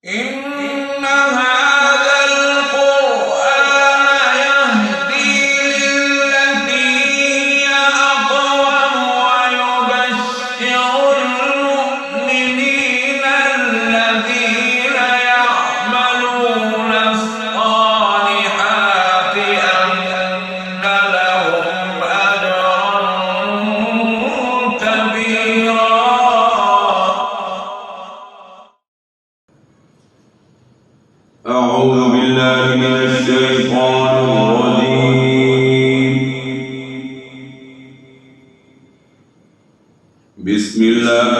إن هذا القرآن يهدي للتي هي أقوم ويبشر المؤمنين الذين يعملون الصالحات أن لهم أجرا كبيرا. أعوذ بالله من الشيطان الرجيم. بسم الله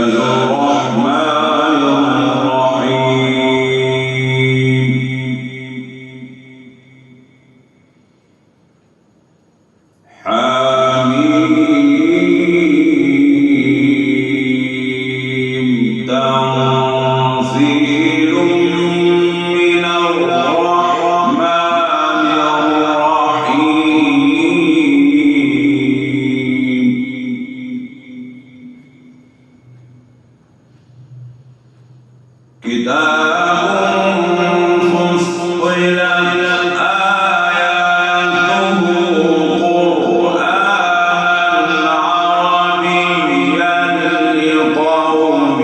الرحمن الرحيم. حميم تنزيل من الرحمن الرحيم. كتاب فصلت آياته قرآنا عربيا لقوم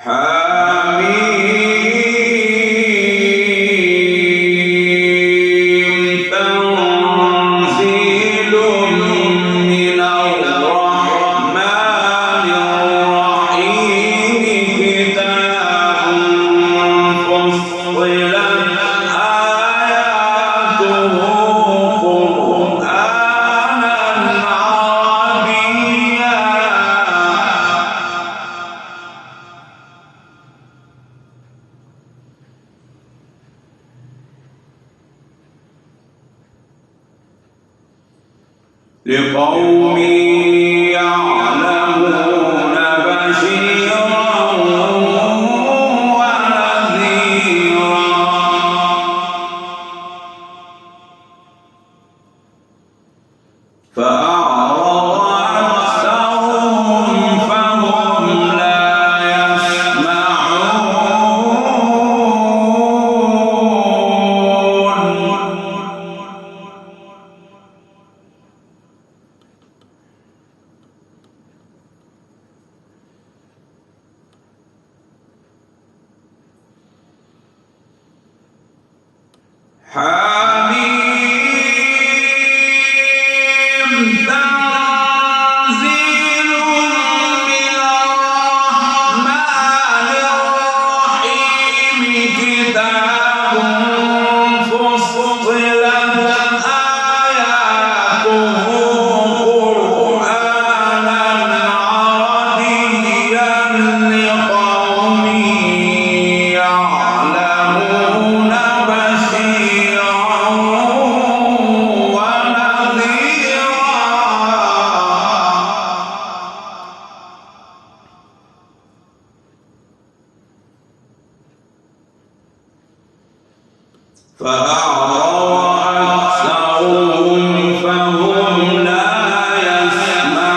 حميم تنزيل من الرحمن الرحيم. كتاب فصلت آياته قرآنا عربيا لقوم يعلمون بشيرا ونذيرا. فأعرض أكثرهم فهم لا يسمعون. حميم تنزيل من الرحمن الرحيم. كتاب فصلت آياته قرآنا عربيا لقوم يعلمون بشيرا ونذيرا. فأعرض أكثرهم فهم لا يسمعون.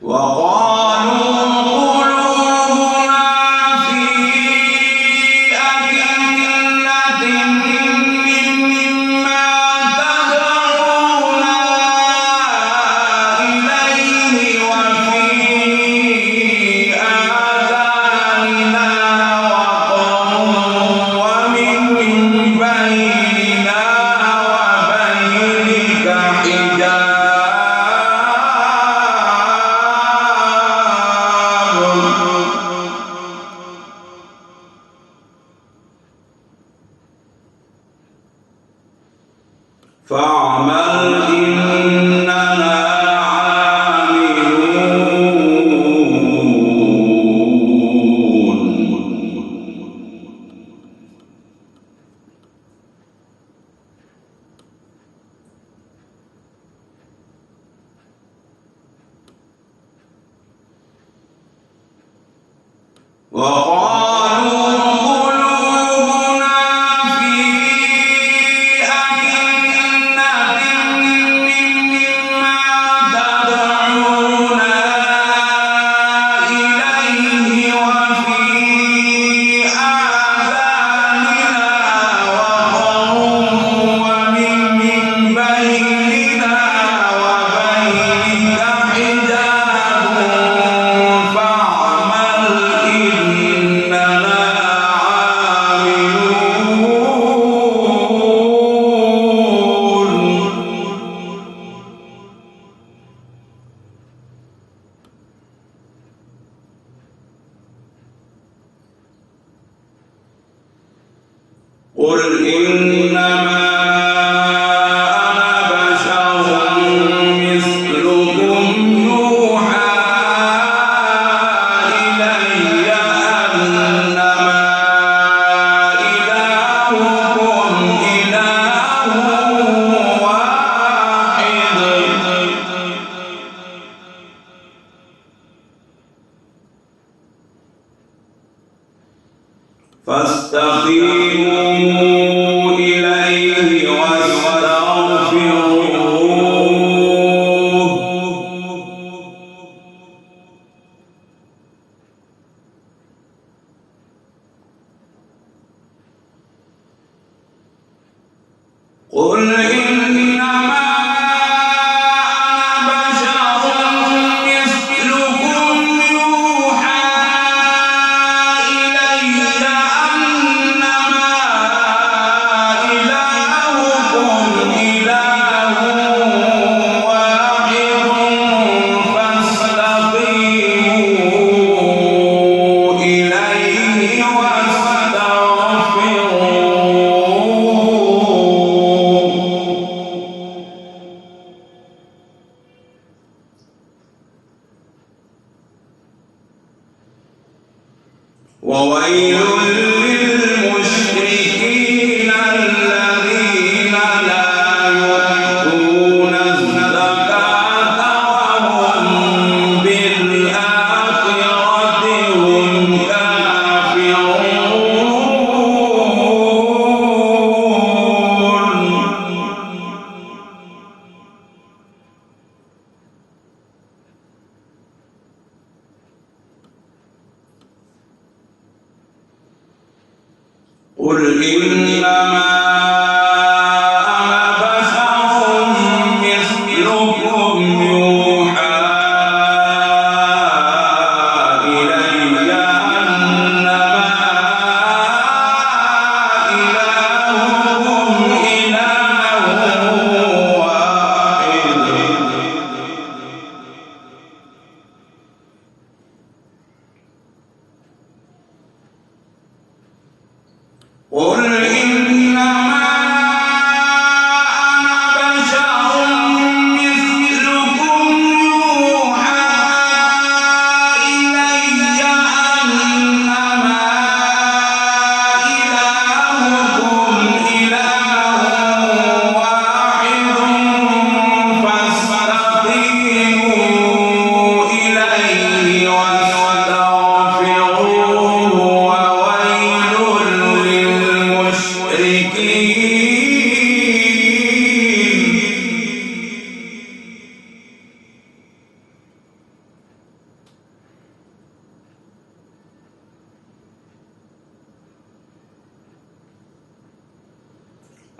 وقالوا قلوبنا في أكنة مما تدعونا إليه وفي آذاننا وقر ومن بيننا وبينك حجاب. فاعمل إننا عاملون. وقالوا قلوبنا في أكنة مما تدعونا إليه وفي آذاننا وقر ومن بيننا وبينك حجاب فاعمل إننا عاملون قل إنما أنا بشر مثلكم يوحى إلي أنما إلهكم إله واحد فاستقيموا إليه واستغفروه قل إنما أنا بشر مثلكم يوحى إلي أنما إلهكم إله واحد فاستقيموا إليه وويل للمشركين الذين لا يؤتون الزكاة وهم بالآخرة هم كافرون قل إنما أنا بشر مثلكم يوحى إلي أنما إلهكم إله واحد قل إنما أنا بشر مثلكم يوحى إلي أنما إلهكم إله واحد فاستقيموا إليه واستغفروه وويل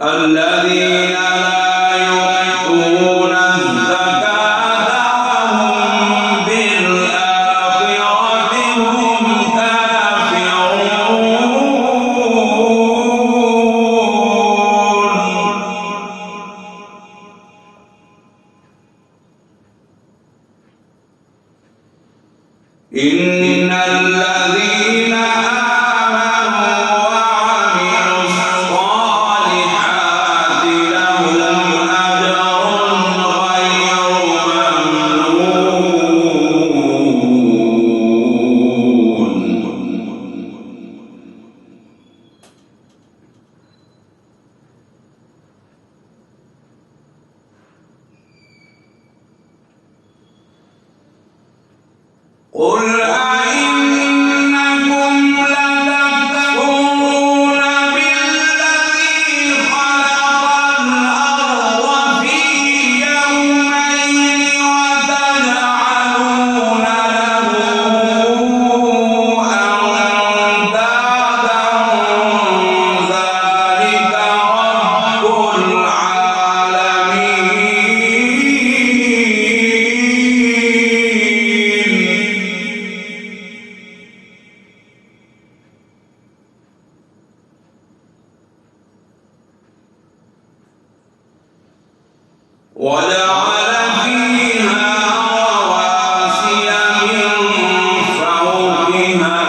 الذين لا يؤتون الزكاة وهم بالآخرة هم كافرون إن الذين آمنوا وعملوا الصالحات لهم قل أئنكم وجعل فيها رواسي من فوقها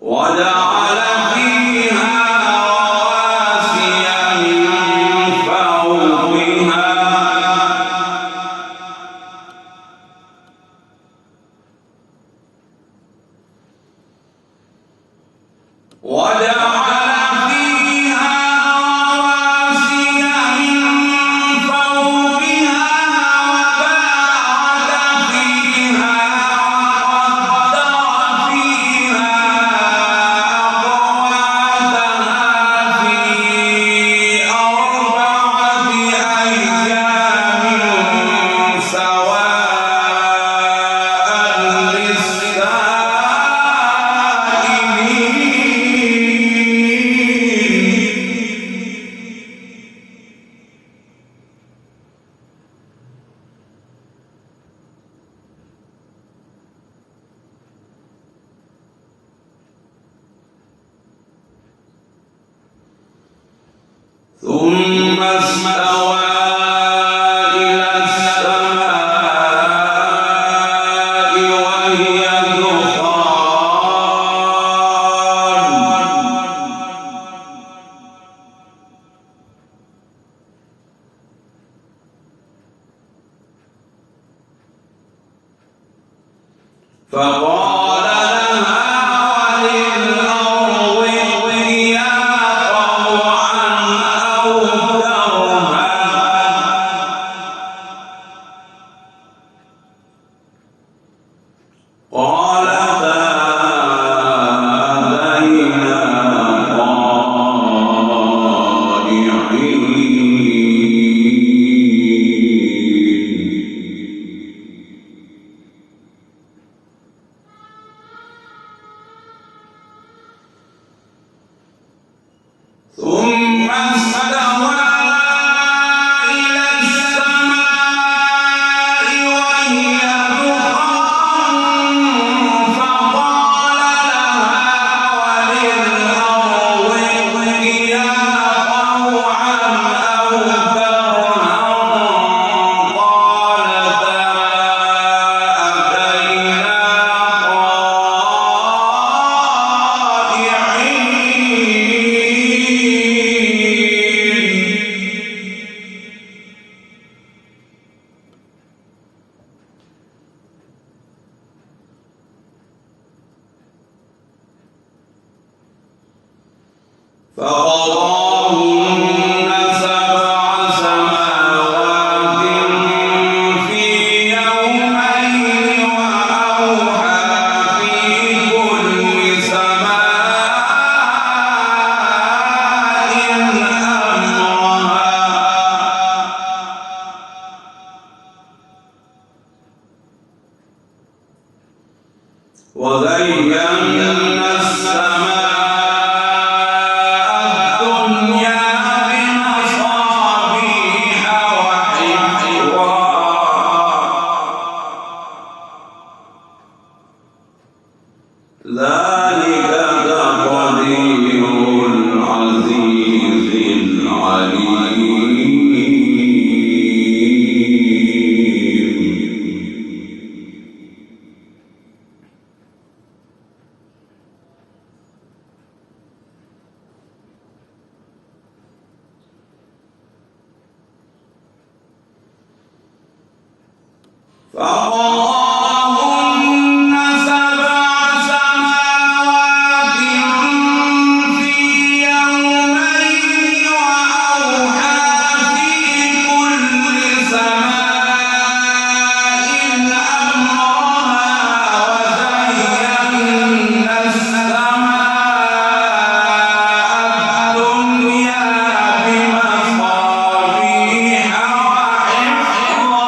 وجعل فيها رواسي من فوقها وجعل فيها رواسي من فوقها وبارك فيها وقدر فيها أقواتها في أربعة أيام سواء ثم استوى إلى السماء وهي دخان فقال لها وللأرض ائتيا طوعا أو كرها قالتا أتينا طائعين ثم استوى إلى السماء وهي دخان فقال لها وللأرض ائتيا طوعا أو كرها قالتا أتينا فقضاهن سبع سماوات في يومين وأوحى في كل سماء أمرها وزينا السماء الدنيا بمصابيح وحفظا ذلك تقدير العزيز العليم فقضاهن سبع سماوات في يومين وأوحى في كل سماء أمرها وزينا السماء الدنيا بمصابيح وحفظا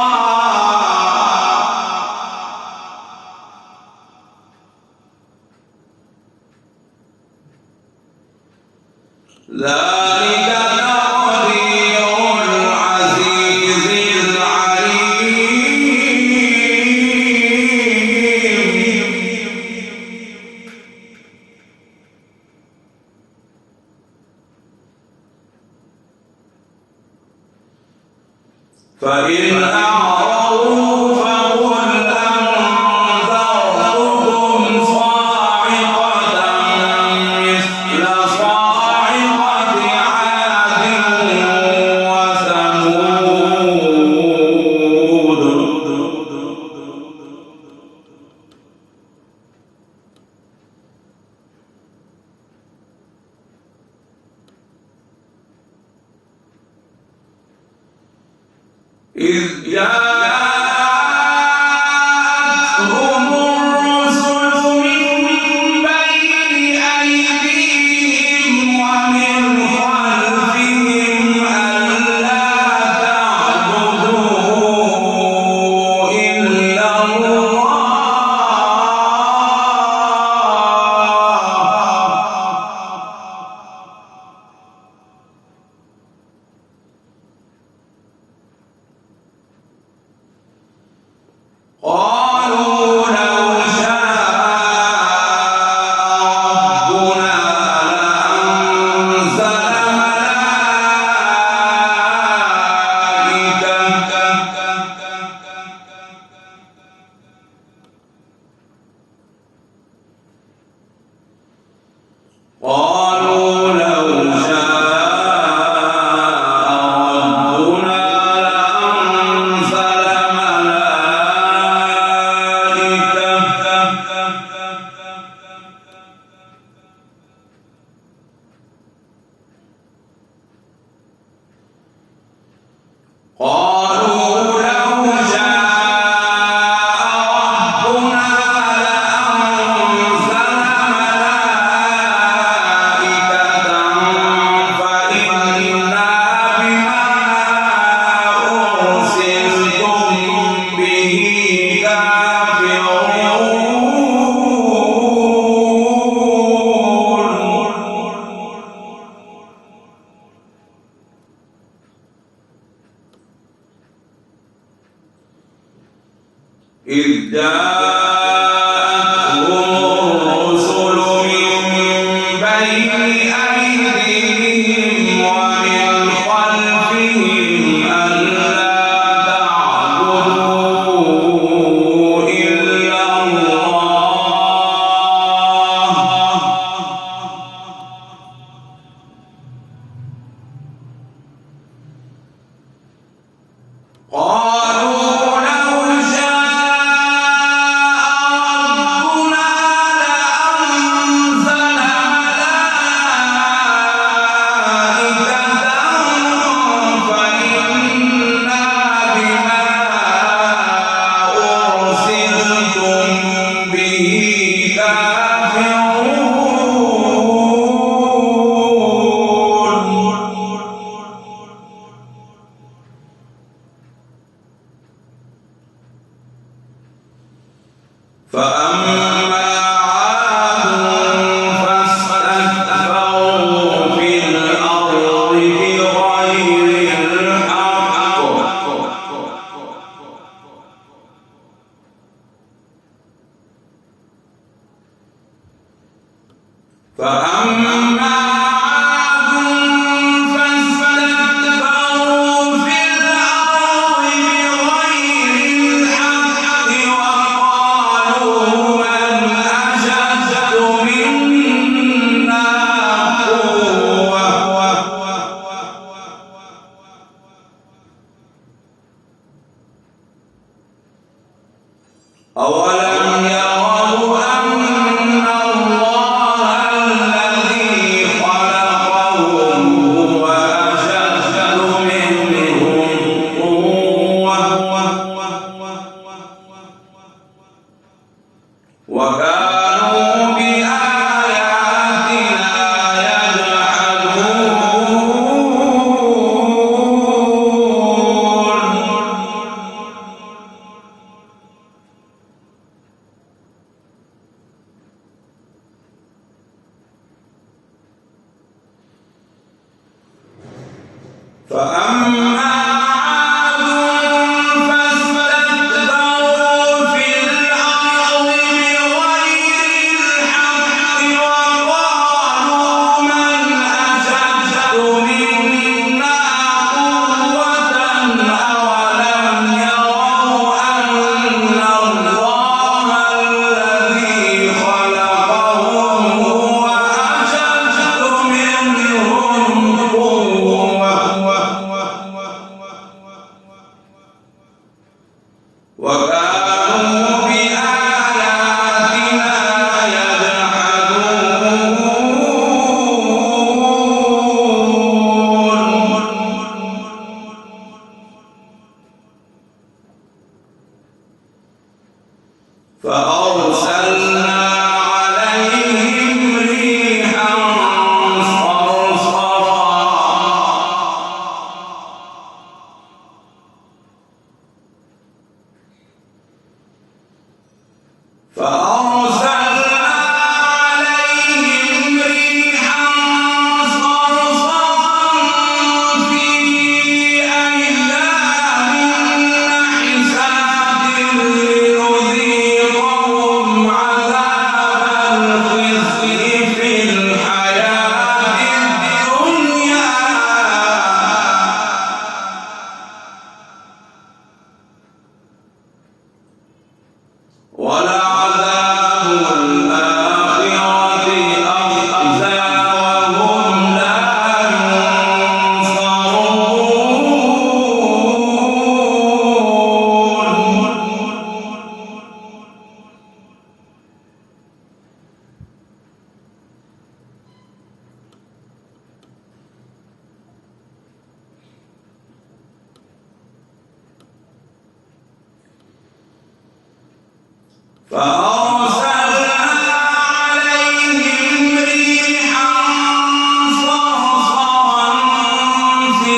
ذلك تقدير العزيز العليم فإن أعرضوا فقل أنذرتكم صاعقة مثل صاعقة عاد وثمود. إذ جاءتهم الرسل من بين أيديهم ومن خلفهم ألا تعبدوا إلا الله قالوا لو شاء ربنا لأنزل إذ جاءتهم الرسل من بين أيديهم ومن خلفهم ألا تعبدوا إلا الله قالوا لو فأما عاد فاستكبروا في الأرض بغير الحق وقالوا من أشد منا قوة أولم يروا أن الله الذي خلقهم هو أشد منهم قوة وكانوا بآياتنا يجحدون. فأما عاد فاستكبروا في الأرض بغير الحق وقالوا من أشد منا قوة أولم فأرسلنا عليهم ريحا صرصرا في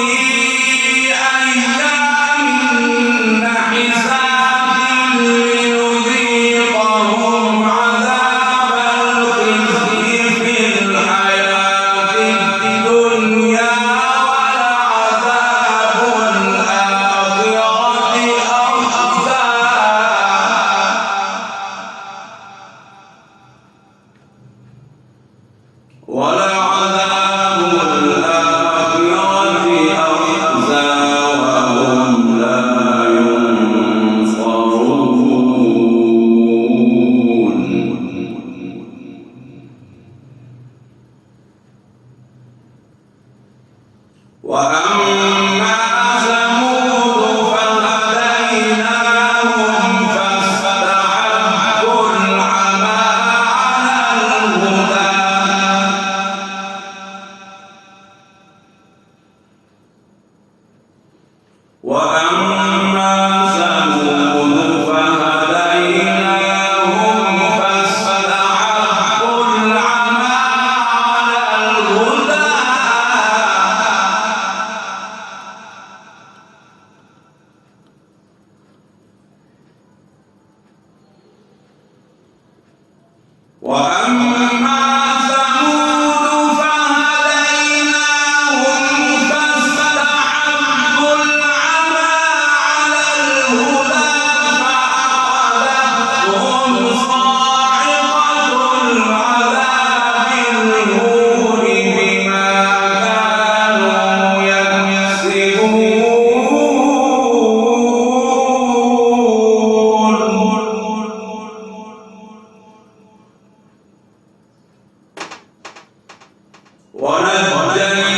أيام نحسات لنذيقهم عذاب الخزي في الحياة الدنيا ولعذاب الآخرة أخزى ولعذاب الآخرة أخزى وهم لا ينصرون وأما ثمود فهديناهم فاستحبوا العمى على الهدى وأما ثمود فهديناهم فاستحبوا العمى على الهدى وأما ثمود فهديناهم فاستحبوا العمى على الهدى فأخذتهم صاعقة العذاب الهون بما كانوا يكسبون ونجيناهم